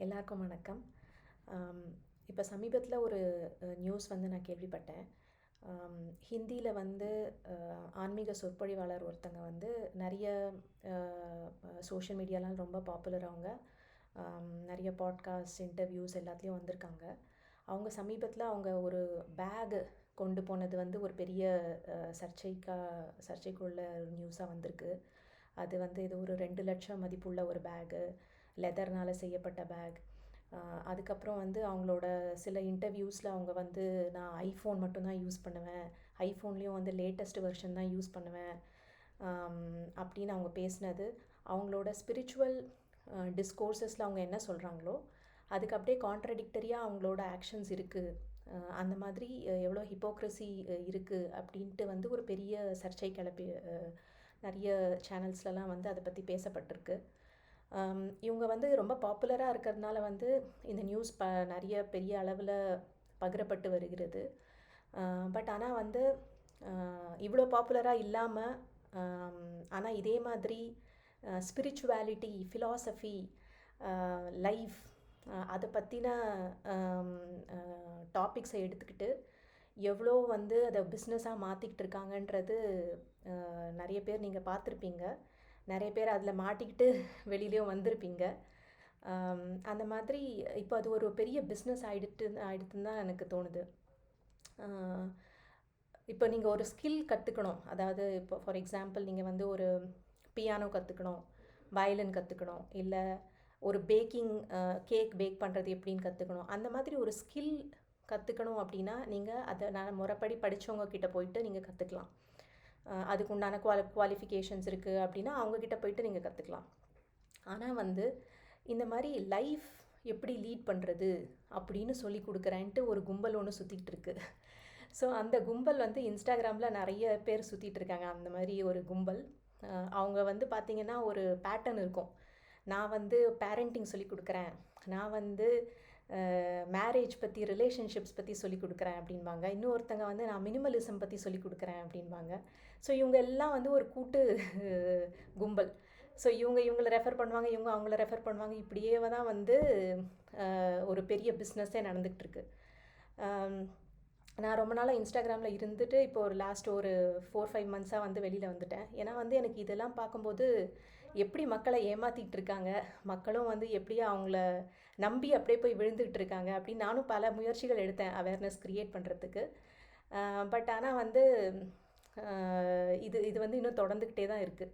எல்லாருக்கும் வணக்கம். இப்போ சமீபத்தில் ஒரு நியூஸ் வந்து நான் கேள்விப்பட்டேன். ஹிந்தியில் வந்து ஆன்மீக சொற்பொழிவாளர் ஒருத்தங்க வந்து நிறைய சோஷியல் மீடியாலாம் ரொம்ப பாப்புலர் அவங்க. நிறைய பாட்காஸ்ட் இன்டர்வியூஸ் எல்லாத்துலேயும் வந்திருக்காங்க. அவங்க சமீபத்தில் அவங்க ஒரு பேகு கொண்டு போனது வந்து ஒரு பெரிய சர்ச்சைக்குள்ள ஒரு நியூஸாக வந்திருக்கு. அது வந்து ஏதோ ஒரு 2 லட்சம் மதிப்புள்ள ஒரு பேகு, லெதர்னால் செய்யப்பட்ட பேக். அதுக்கப்புறம் வந்து அவங்களோட சில இன்டர்வியூஸில் அவங்க வந்து நான் ஐஃபோன் மட்டும்தான் யூஸ் பண்ணுவேன், ஐஃபோன்லேயும் வந்து லேட்டஸ்ட் வெர்ஷன் தான் யூஸ் பண்ணுவேன் அப்படின்னு அவங்க பேசினது. அவங்களோட ஸ்பிரிச்சுவல் டிஸ்கோர்ஸஸில் அவங்க என்ன சொல்கிறாங்களோ அதுக்கு அப்படியே கான்ட்ரடிக்டரியாக அவங்களோட ஆக்ஷன்ஸ் இருக்குது. அந்த மாதிரி எவ்வளோ ஹிப்போக்ரஸி இருக்குது அப்படின்ட்டு வந்து ஒரு பெரிய சர்ச்சை கிளப்பி நிறைய சேனல்ஸ்லலாம் வந்து அதை பற்றி பேசப்பட்டிருக்கு. இவங்க வந்து ரொம்ப பாப்புலராக இருக்கிறதுனால வந்து இந்த நியூஸ் நிறைய பெரிய அளவில் பகிரப்பட்டு வருகிறது. பட் ஆனால் வந்து இவ்வளோ பாப்புலராக இல்லாமல் ஆனால் இதே மாதிரி ஸ்பிரிச்சுவாலிட்டி, ஃபிலாசபி, லைஃப் அதை பற்றின டாபிக்ஸை எடுத்துக்கிட்டு எவ்வளோ வந்து அதை பிஸ்னஸாக மாற்றிக்கிட்டு இருக்காங்கன்றது நிறைய பேர் நீங்கள் பார்த்துருப்பீங்க. நிறைய பேர் அதில் மாட்டிக்கிட்டு வெளியிலையும் வந்திருப்பீங்க. அந்த மாதிரி இப்போ அது ஒரு பெரிய பிஸ்னஸ் ஆகிடுதுன்னு தான் எனக்கு தோணுது. இப்போ நீங்கள் ஒரு ஸ்கில் கற்றுக்கணும், அதாவது இப்போ ஃபார் எக்ஸாம்பிள் நீங்கள் வந்து ஒரு பியானோ கற்றுக்கணும், வயலின் கற்றுக்கணும், இல்லை ஒரு கேக் பேக் பண்ணுறது எப்படின்னு கற்றுக்கணும். அந்த மாதிரி ஒரு ஸ்கில் கற்றுக்கணும் அப்படின்னா நீங்கள் அதை நான் முறைப்படி படித்தவங்க கிட்ட போயிட்டு நீங்கள் கற்றுக்கலாம். அதுக்கு உண்டான குவாலிஃபிகேஷன்ஸ் இருக்குது அப்படின்னா அவங்கக்கிட்ட போயிட்டு நீங்கள் கற்றுக்கலாம். ஆனால் வந்து இந்த மாதிரி லைஃப் எப்படி லீட் பண்ணுறது அப்படின்னு சொல்லி கொடுக்குறேன்ட்டு ஒரு கும்பல் ஒன்று சுற்றிக்கிட்டு இருக்கு. ஸோ அந்த கும்பல் வந்து இன்ஸ்டாகிராமில் நிறைய பேர் சுற்றிட்டு இருக்காங்க. அந்த மாதிரி ஒரு கும்பல் அவங்க வந்து பார்த்திங்கன்னா ஒரு பேட்டர்ன் இருக்கும். நான் வந்து பேரண்டிங் சொல்லி கொடுக்குறேன், நான் வந்து மேரேஜ் பற்றி, ரிலேஷன்ஷிப்ஸ் பற்றி சொல்லி கொடுக்குறேன் அப்படின்பாங்க. இன்னொருத்தங்க வந்து நான் மினிமலிசம் பற்றி சொல்லி கொடுக்குறேன் அப்படின்பாங்க. ஸோ இவங்க எல்லாம் வந்து ஒரு கூட்டு கும்பல். ஸோ இவங்களை ரெஃபர் பண்ணுவாங்க, இவங்க அவங்கள ரெஃபர் பண்ணுவாங்க. இப்படியே தான் வந்து ஒரு பெரிய பிஸ்னஸே நடந்துகிட்டு இருக்கு. நான் ரொம்ப நாளாக இன்ஸ்டாகிராமில் இருந்துட்டு இப்போ ஒரு லாஸ்ட் ஒரு 4-5 மந்த்ஸாக வந்து வெளியில் வந்துட்டேன். ஏன்னா வந்து எனக்கு இதெல்லாம் பார்க்கும்போது எப்படி மக்களை ஏமாற்றிக்கிட்டு இருக்காங்க, மக்களும் வந்து எப்படியே அவங்கள நம்பி அப்படியே போய் விழுந்துக்கிட்டு இருக்காங்க அப்படின்னு நானும் பல முயற்சிகள் எடுத்தேன் அவேர்னஸ் க்ரியேட் பண்ணுறதுக்கு. பட் ஆனால் வந்து இது வந்து இன்னும் தொடர்ந்துக்கிட்டே தான் இருக்குது.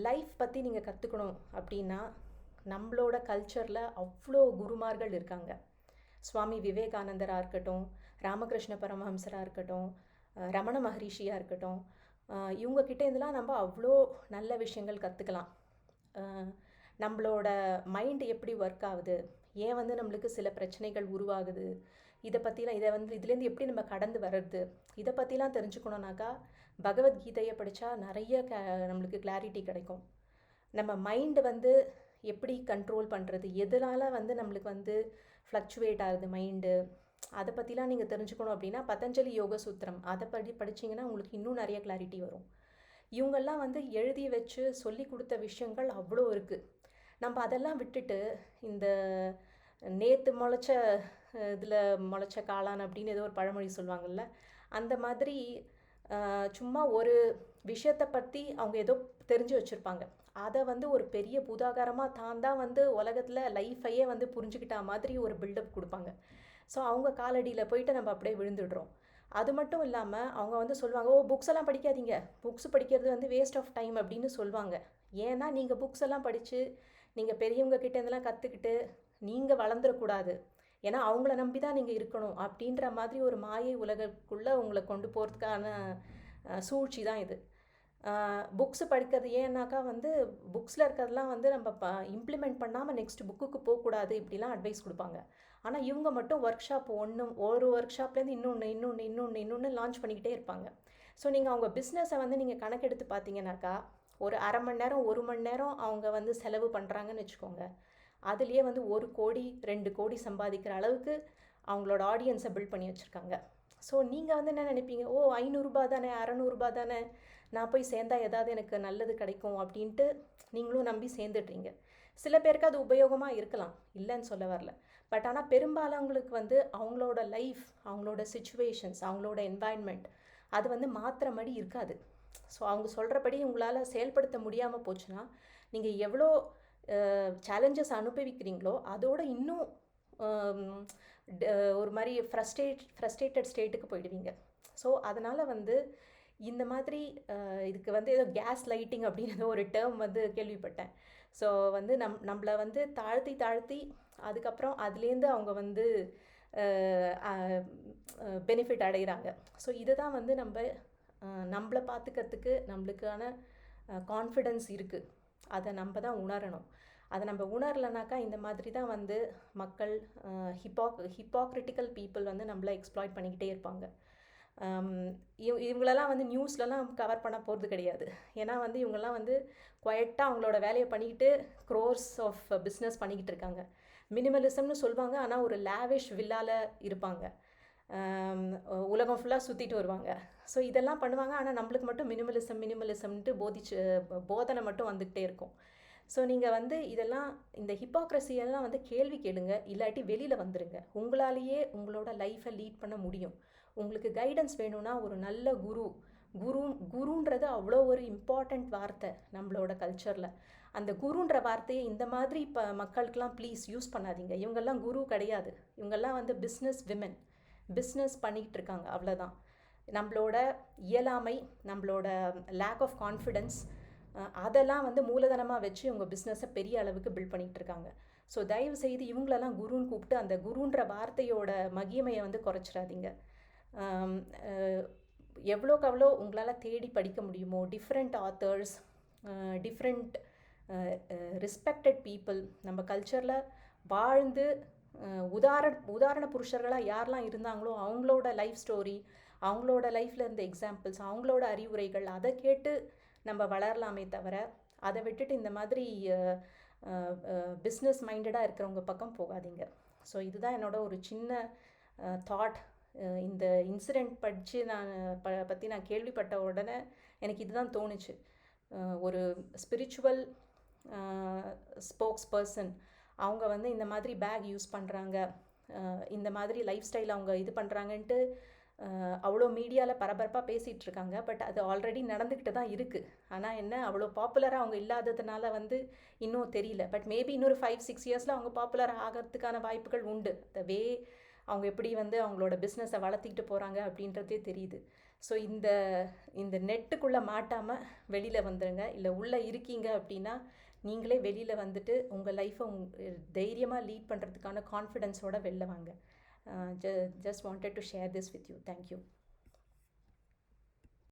லைஃப் பற்றி நீங்கள் கற்றுக்கணும் அப்படின்னா நம்மளோட கல்ச்சரில் அவ்வளோ குருமார்கள் இருக்காங்க. சுவாமி விவேகானந்தராக இருக்கட்டும், ராமகிருஷ்ண பரமஹம்சராக இருக்கட்டும், ரமண மகரிஷியாக இருக்கட்டும், இவங்கக்கிட்ட இதெல்லாம் நம்ம அவ்வளோ நல்ல விஷயங்கள் கற்றுக்கலாம். நம்மளோட மைண்டு எப்படி ஒர்க் ஆகுது, ஏன் வந்து நம்மளுக்கு சில பிரச்சனைகள் உருவாகுது, இதை பற்றிலாம் இதுலேருந்து எப்படி நம்ம கடந்து வர்றது, இதை பற்றிலாம் தெரிஞ்சுக்கணுன்னாக்கா பகவத்கீதையை படித்தா நிறைய நம்மளுக்கு கிளாரிட்டி கிடைக்கும். நம்ம மைண்டு வந்து எப்படி கண்ட்ரோல் பண்ணுறது, எதனால் வந்து நம்மளுக்கு வந்து ஃப்ளக்சுவேட் ஆகுது மைண்டு, அதை பற்றிலாம் நீங்கள் தெரிஞ்சுக்கணும் அப்படின்னா பதஞ்சலி யோக சூத்திரம் அதை படிச்சிங்கன்னா உங்களுக்கு இன்னும் நிறைய கிளாரிட்டி வரும். இவங்கெல்லாம் வந்து எழுதி வச்சு சொல்லி கொடுத்த விஷயங்கள் அவ்வளோ இருக்குது. நம்ம அதெல்லாம் விட்டுட்டு இந்த நேற்று முளைச்ச காளான் அப்படின்னு ஏதோ ஒரு பழமொழி சொல்லுவாங்கள்ல, அந்த மாதிரி சும்மா ஒரு விஷயத்தை பற்றி அவங்க ஏதோ தெரிஞ்சு வச்சுருப்பாங்க. அதை வந்து ஒரு பெரிய பூதாகாரமாக தான் வந்து உலகத்தில் லைஃபையே வந்து புரிஞ்சுக்கிட்டா மாதிரி ஒரு பில்டப் கொடுப்பாங்க. ஸோ அவங்க காலடியில் போயிட்டு நம்ம அப்படியே விழுந்துடுறோம். அது மட்டும் இல்லாமல் அவங்க வந்து சொல்லுவாங்க, புக்ஸ் எல்லாம் படிக்காதீங்க, புக்ஸ் படிக்கிறது வந்து வேஸ்ட் ஆஃப் டைம் அப்படின்னு சொல்லுவாங்க. ஏன்னா நீங்கள் புக்ஸ் எல்லாம் படித்து நீங்கள் பெரியவங்க கிட்டேருந்தெல்லாம் கற்றுக்கிட்டு நீங்கள் வளர்ந்துடக்கூடாது, ஏன்னா அவங்கள நம்பி தான் நீங்கள் இருக்கணும் அப்படின்ற மாதிரி ஒரு மாயை உலகக்குள்ளே உங்களை கொண்டு போகிறதுக்கான சூழ்ச்சி தான் இது. புக்ஸு படிக்கிறது ஏன்னாக்கா வந்து புக்ஸில் இருக்கிறதெல்லாம் வந்து நம்ம இம்ப்ளிமெண்ட் பண்ணாமல் நெக்ஸ்ட் புக்குக்கு போகக்கூடாது இப்படிலாம் அட்வைஸ் கொடுப்பாங்க. ஆனால் இவங்க மட்டும் ஒரு ஒர்க் ஷாப்லேருந்து இன்னொன்று லான்ச் பண்ணிக்கிட்டே இருப்பாங்க. ஸோ நீங்கள் அவங்க பிஸ்னஸை வந்து நீங்கள் கணக்கெடுத்து பார்த்தீங்கன்னாக்கா ஒரு அரை மணி நேரம் 1 மணி நேரம் அவங்க வந்து செலவு பண்ணுறாங்கன்னு வச்சுக்கோங்க. அதுலேயே வந்து 1 கோடி 2 கோடி சம்பாதிக்கிற அளவுக்கு அவங்களோட ஆடியன்ஸை பில்ட் பண்ணி வச்சுருக்காங்க. ஸோ நீங்கள் வந்து என்ன நினைப்பீங்க, 500 தானே, 600 தானே, நான் போய் சேர்ந்தா ஏதாவது எனக்கு நல்லது கிடைக்கும் அப்படின்ட்டு நீங்களும் நம்பி சேர்ந்துட்றீங்க. சில பேருக்கு அது உபயோகமாக இருக்கலாம், இல்லைன்னு சொல்ல வரல. பட் ஆனால் பெரும்பாலானவங்களுக்கு வந்து அவங்களோட லைஃப், அவங்களோட சுச்சுவேஷன்ஸ், அவங்களோட என்வாயன்மெண்ட் அது வந்து மாத்திர மாதிரி இருக்காது. ஸோ அவங்க சொல்கிறபடி உங்களால் செயல்படுத்த முடியாமல் போச்சுன்னா நீங்கள் எவ்வளோ சேலஞ்சஸ் அனுபவிக்கிறீங்களோ அதோட இன்னும் ஒரு மாதிரி ஃப்ரஸ்ட்ரேட்டட் ஸ்டேட்டுக்கு போயிடுவீங்க. ஸோ அதனால் வந்து இந்த மாதிரி இதுக்கு வந்து ஏதோ கேஸ் லைட்டிங் அப்படின்னு ஏதோ ஒரு டேர்ம் வந்து கேள்விப்பட்டேன். ஸோ வந்து நம்மளை வந்து தாழ்த்தி அதுக்கப்புறம் அதுலேருந்து அவங்க வந்து பெனிஃபிட் அடைகிறாங்க. ஸோ இதை தான் வந்து நம்மளை பார்த்துக்கிறதுக்கு நம்மளுக்கான கான்ஃபிடென்ஸ் இருக்குது, அதை நம்ம தான் உணரணும். அதை நம்ம உணரலைனாக்கா இந்த மாதிரி தான் வந்து மக்கள் ஹிப்போக்ரிட்டிக்கல் பீப்புள் வந்து நம்மளை எக்ஸ்ப்ளாய்ட் பண்ணிக்கிட்டே இருப்பாங்க. இவங்களெல்லாம் வந்து நியூஸ்லலாம் கவர் பண்ண போகிறது கிடையாது. ஏன்னா வந்து இவங்கெல்லாம் வந்து குவைட்டாக அவங்களோட வேலையை பண்ணிக்கிட்டு க்ரோர்ஸ் ஆஃப் பிஸ்னஸ் பண்ணிக்கிட்டு இருக்காங்க. மினிமலிசம்னு சொல்லுவாங்க, ஆனால் ஒரு லேவிஷ் வில்லால் இருப்பாங்க, உலகம் ஃபுல்லாக சுற்றிட்டு வருவாங்க. ஸோ இதெல்லாம் பண்ணுவாங்க, ஆனால் நம்மளுக்கு மட்டும் மினிமலிசம்ன்ட்டு போதனை மட்டும் வந்துக்கிட்டே இருக்கும். ஸோ நீங்கள் வந்து இந்த ஹிப்போக்ரஸியெல்லாம் வந்து கேள்வி கேளுங்க, இல்லாட்டி வெளியில் வந்துடுங்க. உங்களாலேயே உங்களோட லைஃப்பை லீட் பண்ண முடியும். உங்களுக்கு கைடன்ஸ் வேணும்னா ஒரு நல்ல குருன்றது அவ்வளோ ஒரு இம்பார்ட்டண்ட் வார்த்தை நம்மளோட கல்ச்சரில். அந்த குருன்ற வார்த்தையை இந்த மாதிரி மக்களுக்கெல்லாம் ப்ளீஸ் யூஸ் பண்ணாதீங்க. இவங்கெல்லாம் குரு கிடையாது, இவங்கெல்லாம் வந்து பிஸ்னஸ் பண்ணிக்கிட்டு இருக்காங்க, அவ்வளோதான். நம்மளோட இயலாமை, நம்மளோட லேக் ஆஃப் கான்ஃபிடென்ஸ், அதெல்லாம் வந்து மூலதனமாக வச்சு இவங்க பிஸ்னஸை பெரிய அளவுக்கு பில்ட் பண்ணிகிட்டு இருக்காங்க. ஸோ தயவு செய்து இவங்களெல்லாம் குருன்னு கூப்பிட்டு அந்த குருன்ற வார்த்தையோட மகிமையை வந்து குறைச்சிடாதீங்க. எவ்வளோக்கு அவ்வளோ உங்களால் தேடி படிக்க முடியுமோ different authors, different respected people, நம்ம கல்ச்சரில் வாழ்ந்து உதாரண புருஷர்களாக யாரெல்லாம் இருந்தாங்களோ அவங்களோட லைஃப் ஸ்டோரி, அவங்களோட லைஃப்பில் இருந்த எக்ஸாம்பிள்ஸ், அவங்களோட அறிவுரைகள், அதை கேட்டு நம்ம வளரலாமே தவிர அதை விட்டுட்டு இந்த மாதிரி பிஸ்னஸ் மைண்டடாக இருக்கிறவங்க பக்கம் போகாதீங்க. ஸோ இதுதான் என்னோட ஒரு சின்ன தாட். இந்த இன்சிடெண்ட் பற்றி நான் கேள்விப்பட்ட உடனே எனக்கு இதுதான் தோணுச்சு. ஒரு ஸ்பிரிச்சுவல் ஸ்போக்ஸ் பர்சன் அவங்க வந்து இந்த மாதிரி பேக் யூஸ் பண்ணுறாங்க, இந்த மாதிரி லைஃப் ஸ்டைல் அவங்க இது பண்ணுறாங்கன்ட்டு அவ்வளோ மீடியாவில் பரபரப்பாக பேசிகிட்டு இருக்காங்க. பட் அது ஆல்ரெடி நடந்துக்கிட்டு தான் இருக்குது. ஆனால் என்ன, அவ்வளோ பாப்புலராக அவங்க இல்லாததுனால வந்து இன்னும் தெரியல. பட் மேபி இன்னொரு 5-6 இயர்ஸில் அவங்க பாப்புலர் ஆகிறதுக்கான வாய்ப்புகள் உண்டு. அவங்க எப்படி வந்து அவங்களோட பிஸ்னஸை வளர்த்திக்கிட்டு போகிறாங்க அப்படின்றதே தெரியுது. ஸோ இந்த நெட்டுக்குள்ளே மாட்டாமல் வெளியில் வந்துடுங்க. இல்லை உள்ளே இருக்கீங்க அப்படின்னா நீங்களே வெளியில் வந்துட்டு உங்கள் லைஃப்பை தைரியமாக லீட் பண்ணுறதுக்கான கான்ஃபிடென்ஸோடு வெளில வாங்க. Just wanted to share this with you. Thank you.